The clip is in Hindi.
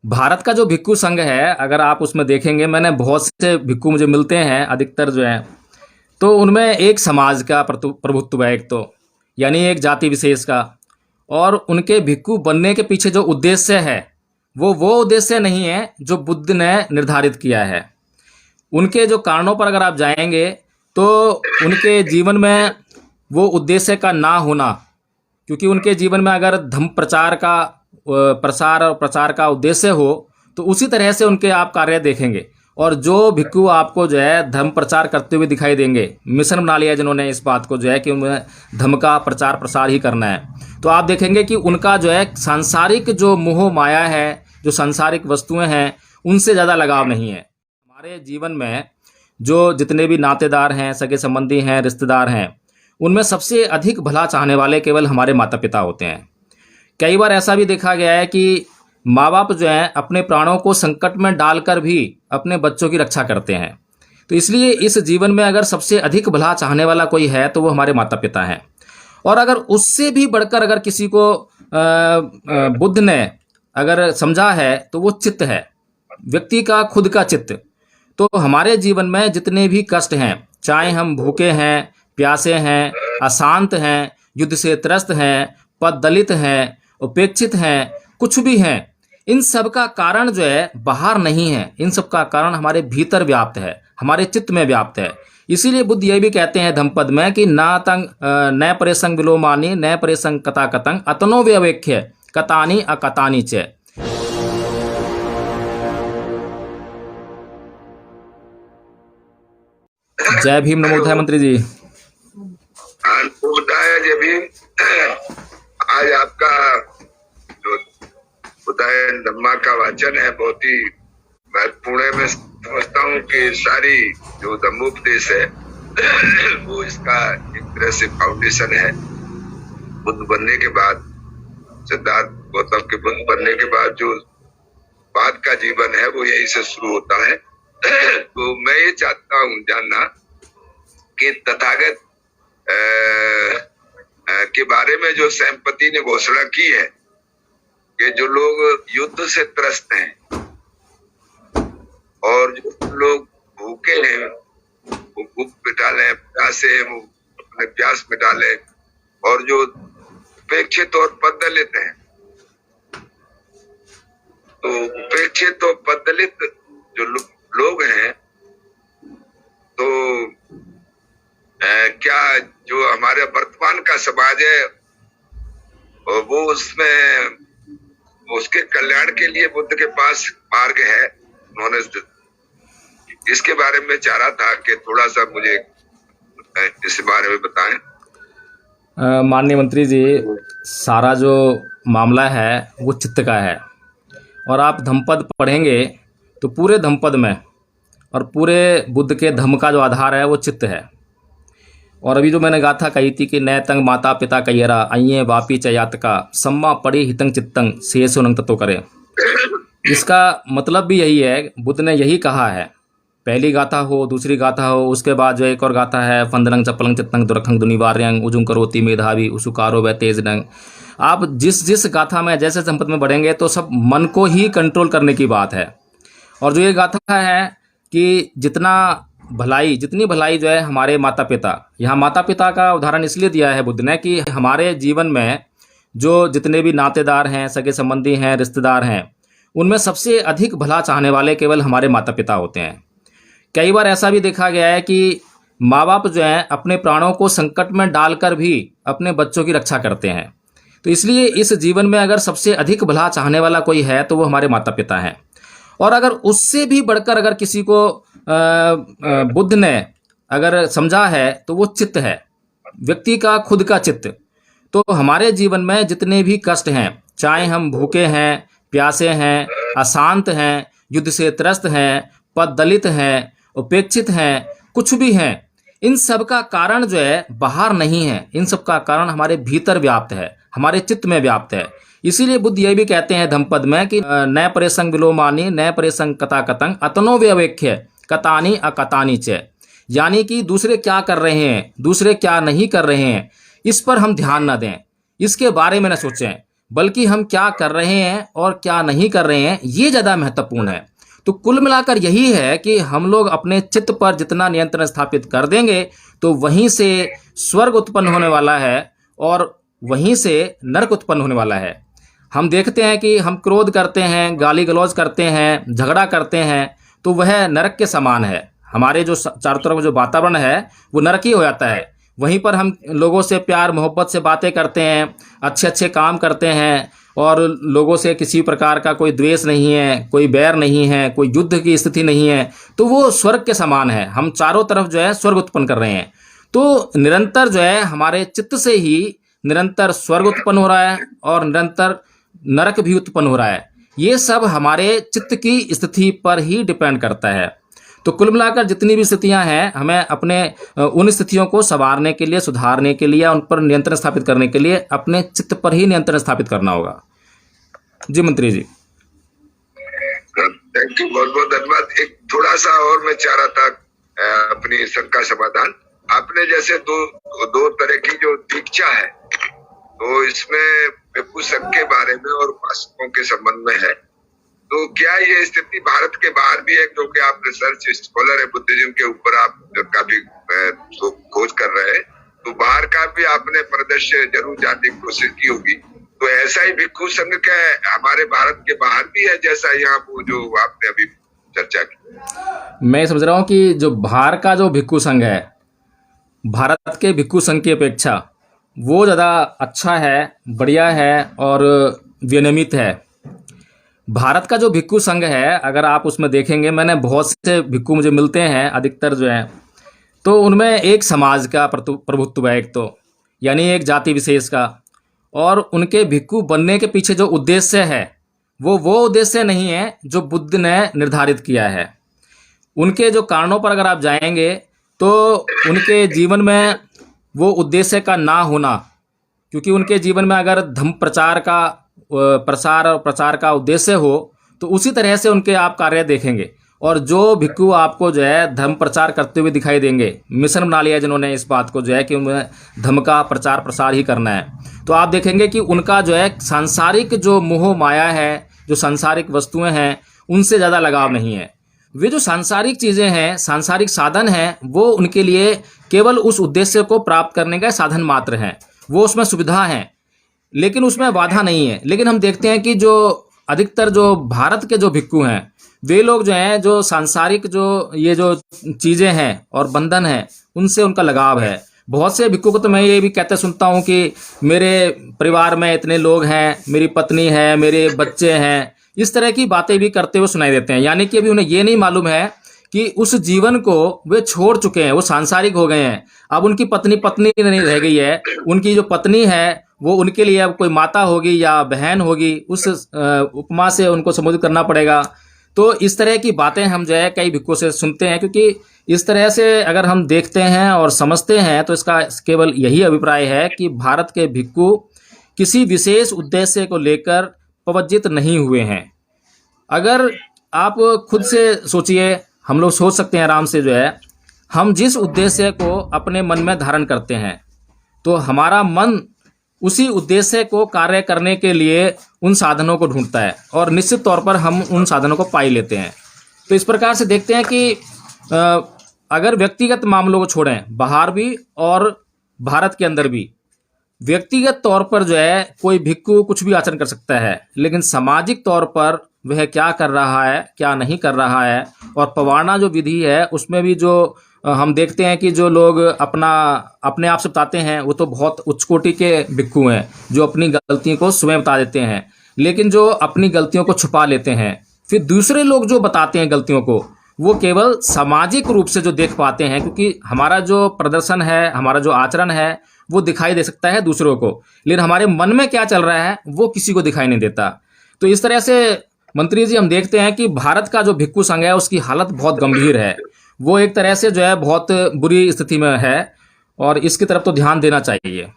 भारत का जो भिक्खु संघ है, अगर आप उसमें देखेंगे, मैंने बहुत से भिक्खु मुझे मिलते हैं, अधिकतर जो हैं, तो उनमें एक समाज का प्रभुत्व है, एक तो यानी एक जाति विशेष का। और उनके भिक्खु बनने के पीछे जो उद्देश्य है वो उद्देश्य नहीं है जो बुद्ध ने निर्धारित किया है। उनके जो कारणों पर अगर आप जाएंगे तो उनके जीवन में वो उद्देश्य का ना होना, क्योंकि उनके जीवन में अगर धम्म प्रचार का प्रसार और प्रचार का उद्देश्य हो तो उसी तरह से उनके आप कार्य देखेंगे। और जो भिक्खु आपको जो है धर्म प्रचार करते हुए दिखाई देंगे, मिशन बना लिया जिन्होंने इस बात को जो है कि उन्हें धर्म का प्रचार प्रसार ही करना है, तो आप देखेंगे कि उनका जो है सांसारिक जो मोह माया है, जो सांसारिक वस्तुएं हैं, उनसे ज़्यादा लगाव नहीं है। हमारे जीवन में जो जितने भी नातेदार हैं, सगे संबंधी हैं, रिश्तेदार हैं, उनमें सबसे अधिक भला चाहने वाले केवल हमारे माता पिता होते हैं। कई बार ऐसा भी देखा गया है कि माँ बाप जो हैं अपने प्राणों को संकट में डालकर भी अपने बच्चों की रक्षा करते हैं। तो इसलिए इस जीवन में अगर सबसे अधिक भला चाहने वाला कोई है तो वो हमारे माता पिता हैं। और अगर उससे भी बढ़कर अगर किसी को बुद्ध ने अगर समझा है तो वो चित्त है, व्यक्ति का खुद का चित्त। तो हमारे जीवन में जितने भी कष्ट हैं, चाहे हम भूखे हैं, प्यासे हैं, अशांत हैं, युद्ध से त्रस्त हैं, पद दलित हैं, उपेक्षित हैं, कुछ भी हैं, इन सब का कारण जो है बाहर नहीं है, इन सब का कारण हमारे भीतर व्याप्त है, हमारे चित्त में व्याप्त है। इसीलिए बुद्ध ये भी कहते हैं धम्मपद में कि ना तंग न परेसंग विलोमानी न परेसंग कथा कतंग अतनो व्यवेख्य कतानी अकतानी च। जय भीम, नमोदय मंत्री जी। जय भीम। आज आपका जो उदय धम्मा का वाचन है बहुत ही महत्वपूर्ण है। मैं समझता हूँ कि सारी जो धम्मोपदेश है वो इसका एक तरह से फाउंडेशन है। बुद्ध बनने के बाद, सिद्धार्थ गौतम के बुद्ध बनने के बाद जो बाद का जीवन है वो यही से शुरू होता है। तो मैं ये चाहता हूँ जानना कि तथागत के बारे में जो सैमपति ने घोषणा की है कि जो लोग युद्ध से त्रस्त हैं और जो लोग भूखे हैं वो भूख मिटा लें, प्यासे वो अपने प्यास मिटा लें, और जो उपेक्षित और पददलित हैं, तो उपेक्षित और पददलित जो लोग हैं, तो क्या जो हमारे वर्तमान का समाज है वो उसमें उसके कल्याण के लिए बुद्ध के पास मार्ग है। उन्होंने इसके बारे में चाह रहा था कि थोड़ा सा मुझे इस बारे में बताएं। माननीय मंत्री जी, सारा जो मामला है वो चित्त का है। और आप धम्मपद पढ़ेंगे तो पूरे धम्मपद में और पूरे बुद्ध के धम्म का जो आधार है वो चित्त है। और अभी जो मैंने गाथा कही थी कि नय तंग माता पिता कैयरा अये वापी चयात का सम्मा पड़ी हितंग चित्तंग शेषो नंग तत्व करे। इसका मतलब भी यही है, बुद्ध ने यही कहा है। पहली गाथा हो, दूसरी गाथा हो, उसके बाद जो एक और गाथा है फंदनंग चपलंग चित्तंग दुरखंग दुनिवार्यंग उजुंग करोति मेधावी उसुकारो व तेज नंग। आप जिस गाथा में जैसे संपत में बढ़ेंगे तो सब मन को ही कंट्रोल करने की बात है। और जो ये गाथा है कि जितनी भलाई जो है हमारे माता पिता, यहाँ माता पिता का उदाहरण इसलिए दिया है बुद्ध ने कि हमारे जीवन में जो जितने भी नातेदार हैं, सगे संबंधी हैं, रिश्तेदार हैं, उनमें सबसे अधिक भला चाहने वाले केवल हमारे माता पिता होते हैं। कई बार ऐसा भी देखा गया है कि माँ बाप जो हैं अपने प्राणों को संकट में डालकर भी अपने बच्चों की रक्षा करते हैं। तो इसलिए इस जीवन में अगर सबसे अधिक भला चाहने वाला कोई है तो वो हमारे माता पिता हैं। और अगर उससे भी बढ़कर अगर किसी को बुद्ध ने अगर समझा है तो वो चित्त है, व्यक्ति का खुद का चित्त। तो हमारे जीवन में जितने भी कष्ट हैं, चाहे हम भूखे हैं, प्यासे हैं, अशांत हैं, युद्ध से त्रस्त हैं, पद दलित हैं, उपेक्षित हैं, कुछ भी हैं, इन सब का कारण जो है बाहर नहीं है, इन सब का कारण हमारे भीतर व्याप्त है, हमारे चित्त में व्याप्त है। इसीलिए बुद्ध ये भी कहते हैं धम्मपद में कि न परेसंग विलोमानी न परेसंग कथा कतंग अतनो व्यवेख्य कतानी अकतानी च। यानी कि दूसरे क्या कर रहे हैं, दूसरे क्या नहीं कर रहे हैं, इस पर हम ध्यान न दें, इसके बारे में न सोचें, बल्कि हम क्या कर रहे हैं और क्या नहीं कर रहे हैं ये ज़्यादा महत्वपूर्ण है। तो कुल मिलाकर यही है कि हम लोग अपने चित्त पर जितना नियंत्रण स्थापित कर देंगे तो वहीं से स्वर्ग उत्पन्न होने वाला है और वहीं से नरक उत्पन्न होने वाला है। हम देखते हैं कि हम क्रोध करते हैं, गाली गलौज करते हैं, झगड़ा करते हैं, तो वह नरक के समान है। हमारे जो चारों तरफ जो वातावरण है वो नरक ही हो जाता है। वहीं पर हम लोगों से प्यार मोहब्बत से बातें करते हैं, अच्छे अच्छे काम करते हैं और लोगों से किसी प्रकार का कोई द्वेष नहीं है, कोई बैर नहीं है, कोई युद्ध की स्थिति नहीं है, तो वो स्वर्ग के समान है। हम चारों तरफ जो है स्वर्ग उत्पन्न कर रहे हैं। तो निरंतर जो है हमारे चित्त से ही निरंतर स्वर्ग उत्पन्न हो रहा है और निरंतर नरक भी उत्पन्न हो रहा है। ये सब हमारे चित्त की स्थिति पर ही डिपेंड करता है। तो कुल मिलाकर जितनी भी स्थितियां हैं हमें अपने उन स्थितियों को संवारने के लिए, सुधारने के लिए, उन पर नियंत्रण स्थापित करने के लिए अपने चित्त पर ही नियंत्रण स्थापित करना होगा। जी मंत्री जी। थैंक यू, बहुत बहुत धन्यवाद। एक थोड़ा सा और मैं चाह रहा था अपनी शंका समाधान। आपने जैसे दो तरह की जो दीक्षा है, तो इसमें भिक्षु संघ के बारे में और उपासकों के संबंध में है, तो क्या ये स्थिति भारत के बाहर भी है? क्योंकि आप रिसर्च स्कॉलर है बुद्धिज्म के ऊपर, आप काफी खोज कर रहे हैं, तो बाहर का भी आपने परिदृश्य जरूर जानने की कोशिश की होगी। तो ऐसा ही भिक्षु संघ का हमारे भारत के बाहर भी है, जैसा यहाँ वो जो आपने अभी चर्चा की? मैं समझ रहा हूँ कि जो बाहर का जो भिक्षु संघ है, भारत के भिक्षु संघ की अपेक्षा वो ज़्यादा अच्छा है, बढ़िया है और विनियमित है। भारत का जो भिक्षु संघ है, अगर आप उसमें देखेंगे, मैंने बहुत से भिक्षु मुझे मिलते हैं, अधिकतर जो हैं, तो उनमें एक समाज का प्रभुत्व है, एक तो यानी एक जाति विशेष का, और उनके भिक्षु बनने के पीछे जो उद्देश्य है वो उद्देश्य नहीं है जो बुद्ध ने निर्धारित किया है। उनके जो कारणों पर अगर आप जाएंगे तो उनके जीवन में वो उद्देश्य का ना होना, क्योंकि उनके जीवन में अगर धर्म प्रचार का प्रसार और प्रचार का उद्देश्य हो तो उसी तरह से उनके आप कार्य देखेंगे। और जो भिक्षु आपको जो है धर्म प्रचार करते हुए दिखाई देंगे, मिशन बना लिया जिन्होंने इस बात को जो है कि उन्हें धर्म का प्रचार प्रसार ही करना है, तो आप देखेंगे कि उनका जो है सांसारिक जो मोह माया है, जो सांसारिक वस्तुएं हैं, उनसे ज़्यादा लगाव नहीं है। वे जो सांसारिक चीज़ें हैं, सांसारिक साधन हैं, वो उनके लिए केवल उस उद्देश्य को प्राप्त करने का साधन मात्र हैं। वो उसमें सुविधा है लेकिन उसमें बाधा नहीं है। लेकिन हम देखते हैं कि जो अधिकतर जो भारत के जो भिक्षु हैं, वे लोग जो हैं, जो सांसारिक जो ये जो चीज़ें हैं और बंधन है, उनसे उनका लगाव है। बहुत से भिक्षु को तो मैं ये भी कहते सुनता हूँ कि मेरे परिवार में इतने लोग हैं, मेरी पत्नी है, मेरे बच्चे हैं, इस तरह की बातें भी करते हुए सुनाई देते हैं। यानी कि अभी उन्हें ये नहीं मालूम है कि उस जीवन को वे छोड़ चुके हैं, वो सांसारिक हो गए हैं। अब उनकी पत्नी नहीं रह गई है, उनकी जो पत्नी है वो उनके लिए अब कोई माता होगी या बहन होगी, उस उपमा से उनको संबोधित करना पड़ेगा। तो इस तरह की बातें हम जो है कई भिक्षुओं से सुनते हैं, क्योंकि इस तरह से अगर हम देखते हैं और समझते हैं तो इसका केवल यही अभिप्राय है कि भारत के भिक्षु किसी विशेष उद्देश्य को लेकर प्रवज्जित नहीं हुए हैं। अगर आप खुद से सोचिए, हम लोग सोच सकते हैं आराम से, जो है हम जिस उद्देश्य को अपने मन में धारण करते हैं तो हमारा मन उसी उद्देश्य को कार्य करने के लिए उन साधनों को ढूंढता है और निश्चित तौर पर हम उन साधनों को पा ही लेते हैं। तो इस प्रकार से देखते हैं कि अगर व्यक्तिगत मामलों को छोड़ें, बाहर भी और भारत के अंदर भी व्यक्तिगत तौर पर जो है कोई भिक्षु कुछ भी आचरण कर सकता है, लेकिन सामाजिक तौर पर वह क्या कर रहा है, क्या नहीं कर रहा है, और पवाना जो विधि है उसमें भी जो हम देखते हैं कि जो लोग अपने आप से बताते हैं वो तो बहुत उच्च कोटि के भिक्षु हैं, जो अपनी गलतियों को स्वयं बता देते हैं, लेकिन जो अपनी गलतियों को छुपा लेते हैं। फिर दूसरे लोग जो बताते हैं गलतियों को, वो केवल सामाजिक रूप से जो देख पाते हैं, क्योंकि हमारा जो प्रदर्शन है, हमारा जो आचरण है, वो दिखाई दे सकता है दूसरों को, लेकिन हमारे मन में क्या चल रहा है वो किसी को दिखाई नहीं देता। तो इस तरह से मंत्री जी हम देखते हैं कि भारत का जो भिक्षु संघ है उसकी हालत बहुत गंभीर है। वो एक तरह से जो है बहुत बुरी स्थिति में है और इसकी तरफ तो ध्यान देना चाहिए।